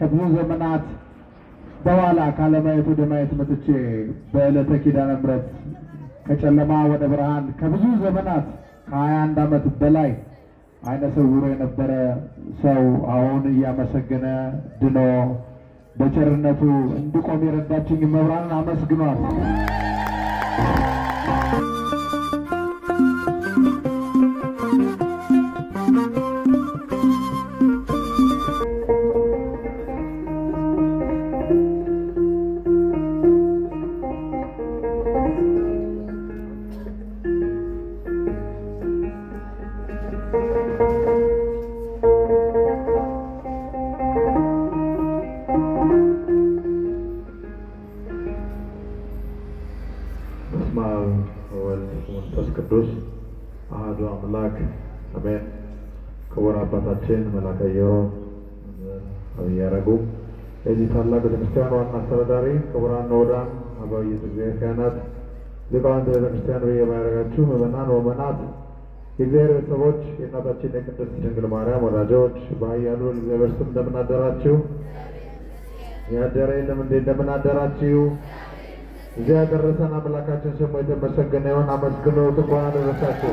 ከብዙ ዘመናት በኋላ ካለማየት ወደ ማየት መጥቼ በዕለተ ኪዳነ ምሕረት ከጨለማ ወደ ብርሃን ከብዙ ዘመናት ከ21 ዓመት በላይ አይነ ስውር የነበረ ሰው አሁን እያመሰገነ ድኖ በቸርነቱ እንድቆም የረዳችኝ መብራንን አመስግኗል። መንፈስ ቅዱስ አሐዱ አምላክ አሜን። ክቡር አባታችን መላከ ኢዮብ አብይ አረጉ የዚህ ታላቅ ቤተክርስቲያን ዋና አስተዳዳሪ፣ ክቡራን ወዳን አባይ የእግዚአብሔር ካህናት፣ ሊቃውንተ ቤተክርስቲያን በየማዕረጋችሁ ምዕመናን ወመናት፣ የእግዚአብሔር ቤተሰቦች፣ የእናታችን የቅድስት ድንግል ማርያም ወዳጆች በኃያሉ እግዚአብሔር ስም እንደምን አደራችሁ? ያደረ የለም እንዴ? እንደምን አደራችሁ? እዚያ ያደረሰን አምላካችን ስሙ የተመሰገነ ይሁን። አመስግኑት። እንኳን አደረሳችሁ።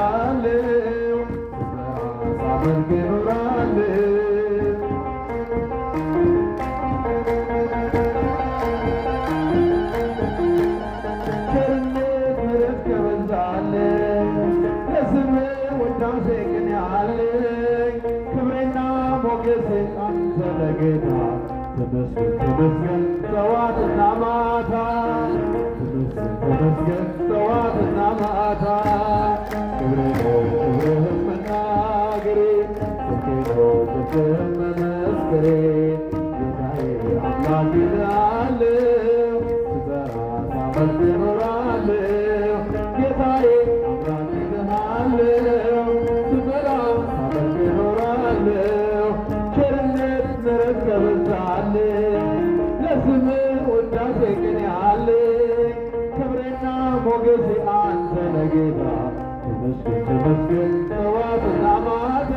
I'm ሳመልክ እኖራለሁ። ቸርነት ምሕረት ከበዛልኝ ለስምህ ውዳሴ ቅኔ አለኝ። ክብሬና ሞገሴ አንተ ለጌታ ተመስገን ተመስገን ጠዋትና ማታ ተመስገን ተመስገን ጠዋትና ማታ ክብሬ ነው ክብርህን መናገሬ ጽድቄ ነው ጽድቅህን መመስከሬ ጌታዬ አምላኬ እልሃለሁ ስጠራ ሳመልክ እኖራለሁ። ጌታዬ አምላኬ እልሃለሁ ስጠራ ሳመልክ እኖራለሁ። ቸርነት ምሕረት ከበዛልኝ ለስምህ ውዳሴ ቅኔ አለኝ። ክብሬና ሞገሴ አንተ ነህ ጌታ ተመስገን ተመስገን ጠዋትና ማታ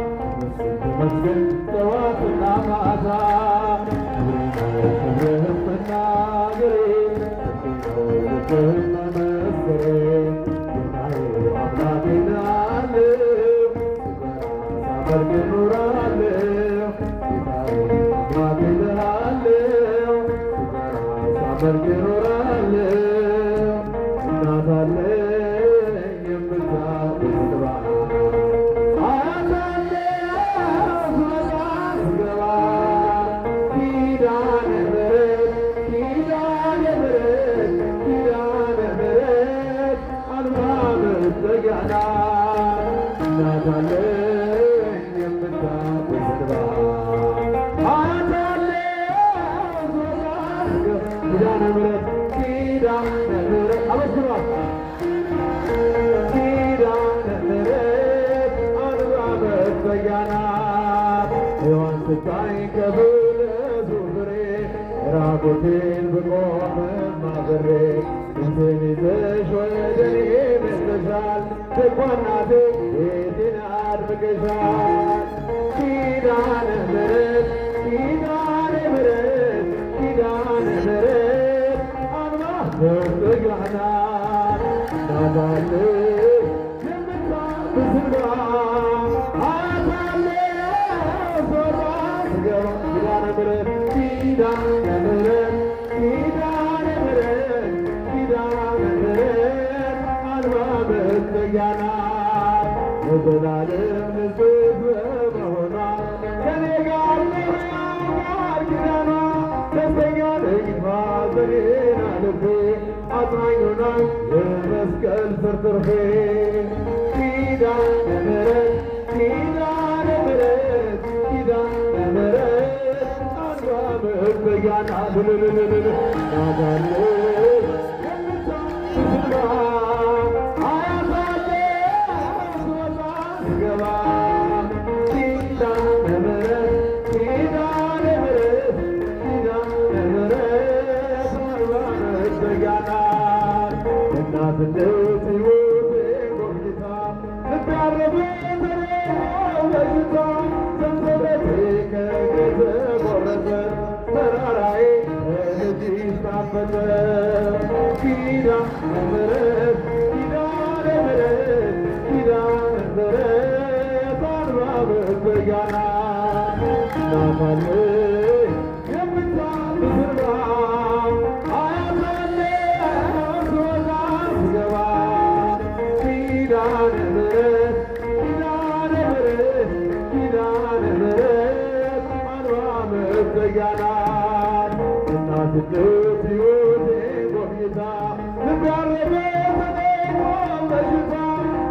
ተመስገን ተመስገን ጠዋትና ማታ ክብሬ ነው ክብርህን መናገሬ ጽድቄ ነው ጽድቅህን መመስከሬ ጌታዬ አምላኬ እልሃለሁ ስጠራ ሳመልክ እኖራለሁ። ጌታዬ አምላኬ እልሃለሁ ስጠራ ሳመልክ እኖራለሁ። እናት አለኝ የምታስገባ አያት አለኝ ስወጣ ስገባ ኪዳነ ምሕረት ኪዳነ ምሕረት ኪዳነ ምሕረት አልባ መጠጊያ ናት። እናት አለኝ የምታስገባ አያት አለኝ ስወጣ ስገባ ኪዳነ ምሕረት ኪዳነ ምሕረት አመስግኗት ኪዳነ ምሕረት አልባ መጠጊያ ናት። ሔዋን ስታኝ ከብለቱ ፍሬ ራቁቴን ብቆምም አብሬ እጄን ይዘሽ ወደ እኔ መጥተሻል። ደጓ እናቴ ቤቴን አድምቀሻል። ኪዳነ ምሕረት ኪዳነ ምሕረት ኪዳነ ምሕረት አልባ መጠጊያ ናት። እናት አለኝ የምታስገባ አያት አለኝ ስወጣ ስገባ ኪዳነ ምሕረት ኪዳነ ምሕረት ኪዳነ ምሕረት ኪዳነ ምሕረት አልባ መጠጊያ ናት። ለዘላለም ንጽሕት በመሆኗ ከእኔ ጋር ቃል ኪዳኗ ደስተኛ ነኝ ሐዘኔን አልፌ አጽናኝ ሆናኝ የመስቀል ስር ትርፌ ኪዳነ ምሕረት ኪዳነ ምሕረት ኪዳነ ምሕረት አልባ መጠጊያ ናት። እናት አለኝ የምታስገባ አያት አለኝ ስወጣ ስገባ ኪዳነ ምሕረት ኪዳነ ምሕረት ኪዳነ ምሕረት አልባ መጠጊያ ናት። እናትነት ሕይወቴን ጎብኝታ ልቤ አረፈ ተረዳው በሽታ ሰንሰለቴ ከእግሬ ተቆረጠ ተራራዬ ከልጅሽ ታፈተ ኪዳነ ምሕረት ኪዳነ ምሕረት ኪዳነ ምሕረት አልባ መጠጊያ ናት። እናት አለኝ የምታስገባ አያት አለኝ ስወጣ ስገባ ኪዳነ ምሕረት ኪዳነ ምሕረት ኪዳነ ምሕረት አልባ መጠጊያ ናት። እናትነት ሕይወቴን ጎብኝታ ልቤ አረፈ ተጠቅሞ በሽታ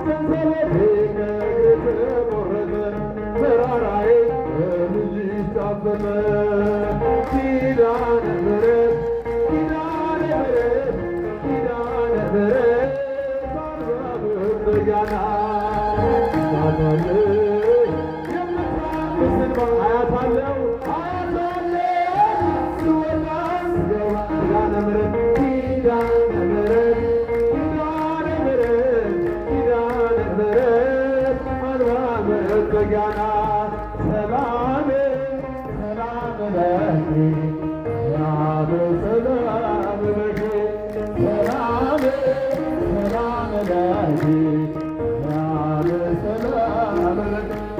ሰንሰለቴ ከእግሬ ተቆረጠ ተራራዬ ከልጅሽ ታፈተ ኪዳነ ምሕረት ኪዳነ ምሕረት ኪዳነ ምሕረት አልባ መጠጊያ ናት። እናት አለኝ የምታስገባ አያት አለው አያት አለኝ ስወጣ ስገባ ኪዳነ ምሕረት ኪዳነ ምሕረት ኪዳነ ምሕረት ኪዳነ ምሕረት አልባ መጠጊያ ናት። ሰላም ሰላም ለኪ ሰላም ሰላም ለኪ ሰላም ሰላም ለኪ ሰላም ሰላም ለኪ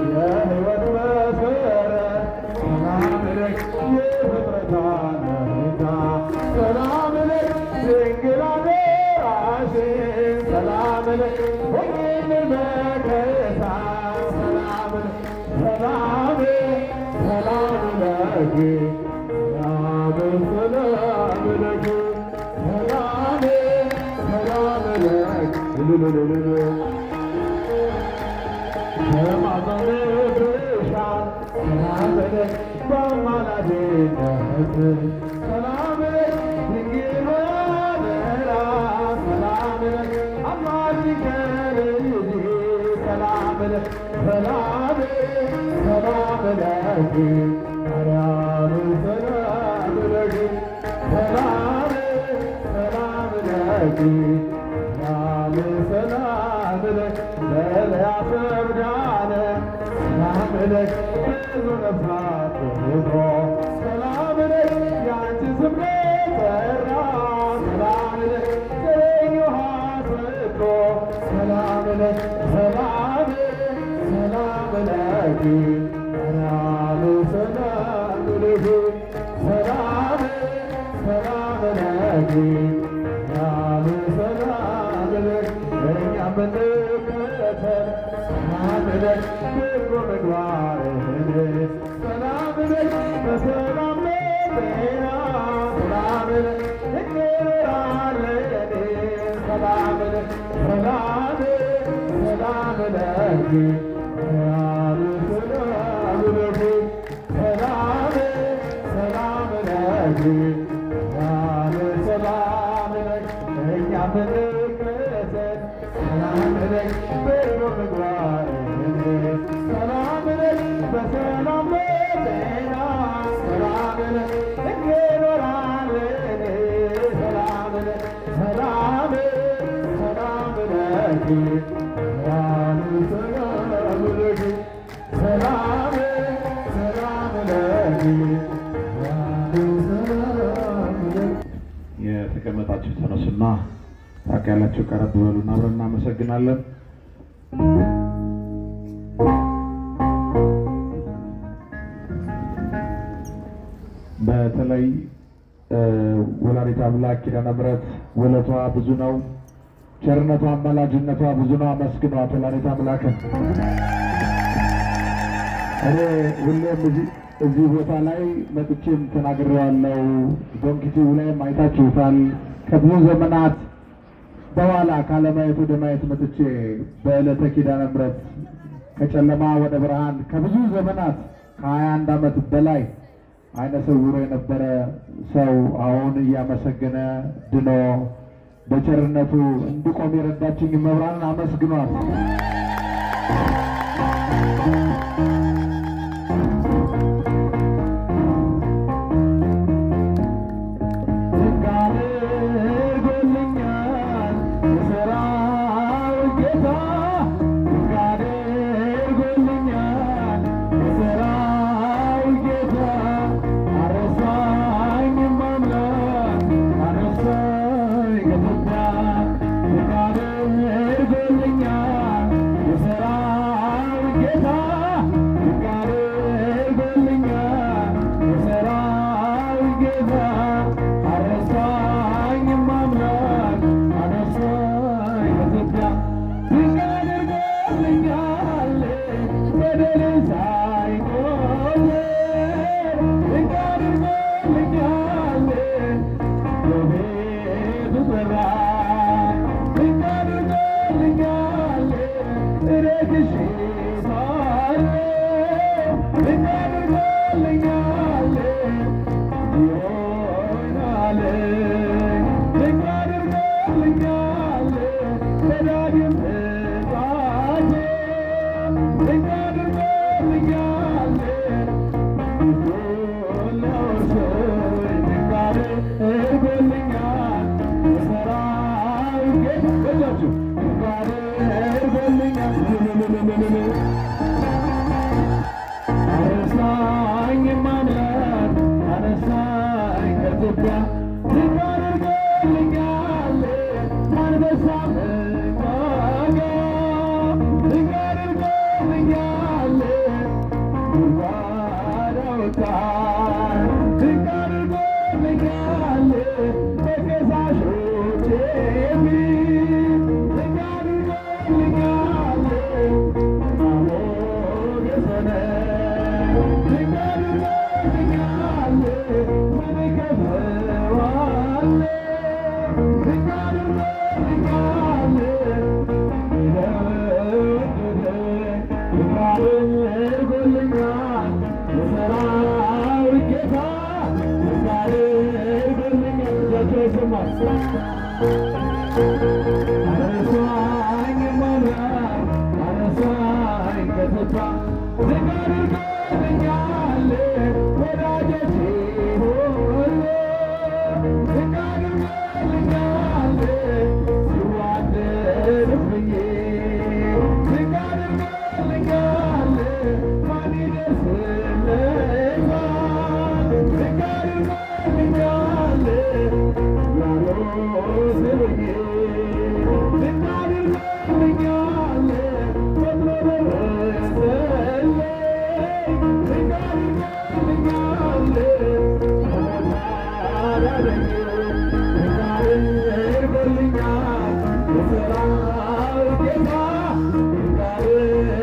የተቀመጣችሁ ተነሱና ታውቅ ያላችሁ ቀረብ በሉና አብረን እናመሰግናለን። በተለይ ወላዲተ አምላክ ኪዳነ ምሕረት ውለቷ ብዙ ነው፣ ቸርነቷ አማላጅነቷ ብዙ ነው። አመስግኗት ወላዲተ አምላክን። እኔ ሁሌም እዚህ ቦታ ላይ መጥቼም ተናግሬዋለሁ። ዶንኪቲው ላይም አይታችሁታል። ከብዙ ዘመናት በኋላ ካለማየት ወደ ማየት መጥቼ በዕለተ ኪዳነ ምሕረት ከጨለማ ወደ ብርሃን ከብዙ ዘመናት ከ21 ዓመት በላይ አይነ ስውር የነበረ ሰው አሁን እያመሰገነ ድኖ በቸርነቱ እንድቆም የረዳችኝ መብራንን አመስግኗት። Thank you. አነሳኝ ማምላክ አነሳኝ ከተስፋ ዝቅ አድርጎልኛል ወዳጆቼ ሁሉ ዝቅ አድርጎልኛል ሲዋደድብኝ ዝቅ አድርጎልኛል ማን ይደርስልኛል ዝቅ አድርጎልኛል ያሮስልኝ ዝቅ አድርጎልኛል ፈጥኖ ደረሰልኝ ዝቅ አድርጎልኛል አዳነኝ ዝቅ አድርጎልኛል የሠራዊት ጌታ ዝቅ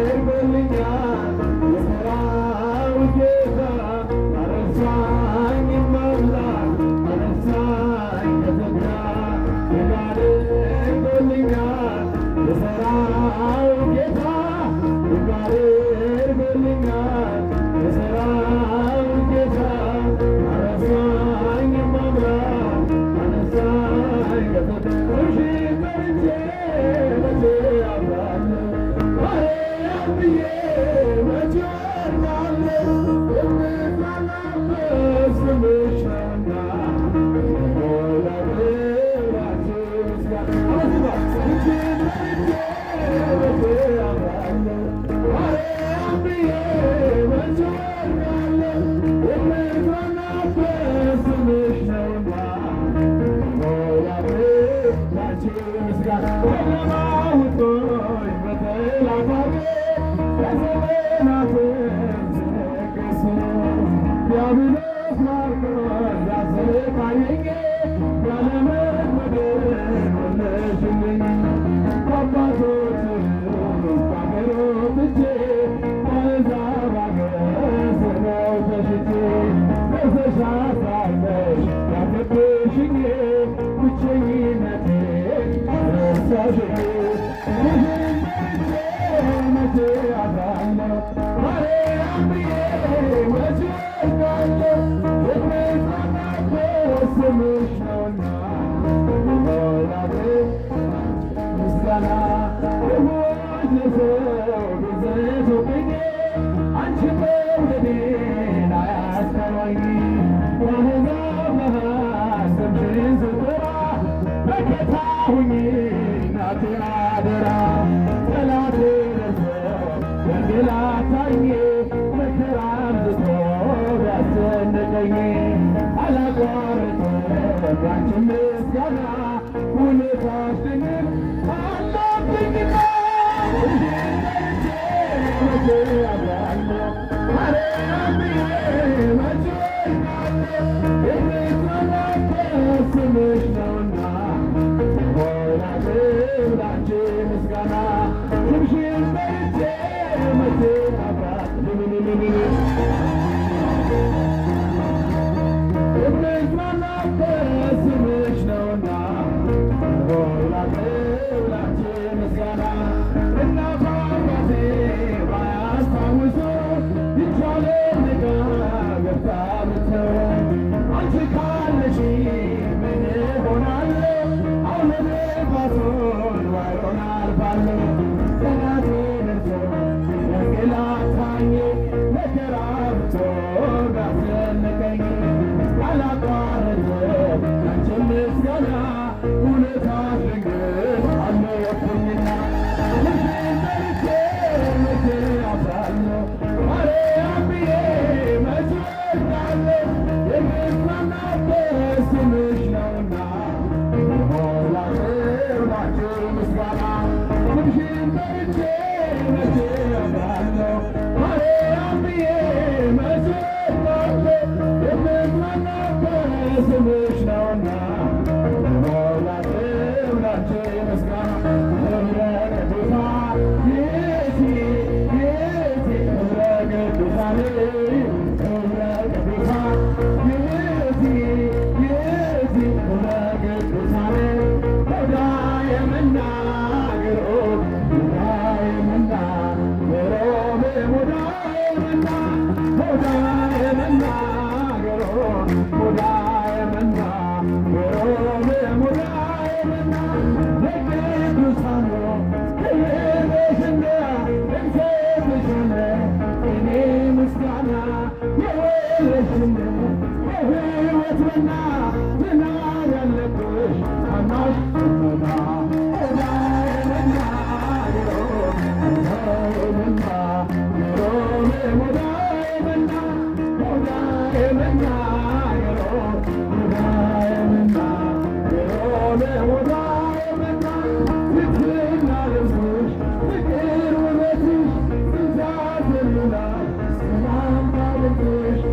አድርጎልኛል የሠራዊት ጌታ አነሳኝ ማምላክ አነሳኝ ከተስፋ ዝቅ አድርጎልኛል የሠራዊት ጌታ ዝቅ አድርጎልኛል የሠራዊት ጌታ አነሳኝ ማምላክ አነሳኝ ከተስፋ እሺ በልቼ መቼ አፍራለሁ ማርያም ብዬ መቼ ወርዳለሁ የምጽናናበት ስምሽ ነውና ሞላ ክብራንቺ ምስጋና እሺ በልቼ መቼ አፍራለሁ ማርያም ብዬ መቼ ወርዳለሁ የምጽናናበት ስምሽ ነውና ላንቺ ምስጋና ጨለማ ውጦኝ በጠላት አገር ለዘመናት ስነግስ ዲያብሎስ ማርኮ ያሰቃየኝ ያለመድመድን ሆነሽልኝ አባቶች ከአገር ወጥቼ በአሕዛብ አገር ስለው ተሽጬ ደርሰሽ አሳለሽ ያከበርሽኝ ብቸኝነቴን ረሳሽኝ ይህን መቼ አፍራለሁ ማርያም ብዬ መቼ ወድቃለሁ የምጽናናበት ስምሽ ነውና ሞላቤ ምስጋና የሞት ለሰው ብዘቶብኝ አንቺ መውደዴን አያስተወኝ በአሕዛብ መሃል ስምሽን ስጠራ መከታ ሁኚ እናቴ አደራ ጠላቴ ደርሶ ያንገላታኝ መከራ አብዝቶ ያስጨነቀኝ አላቋርጥም ያንቺን ምስጋና ውለታሽ ድንቅ አለብኝና መቼ አፍራለሁ ማርያም ብዬ መቼ ወድቃለሁ የምጽናናበት ስምሽ ነውና ሞላቤ ላንቺ ምስጋና ስምሽን ጠርቼ መቼ አፍራለሁ የምጽናናበት ስምሽ ነውና ሞላቤ ላንቺ ምስጋና እናት አባቴ ባያስታ Maria,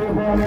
ሆነ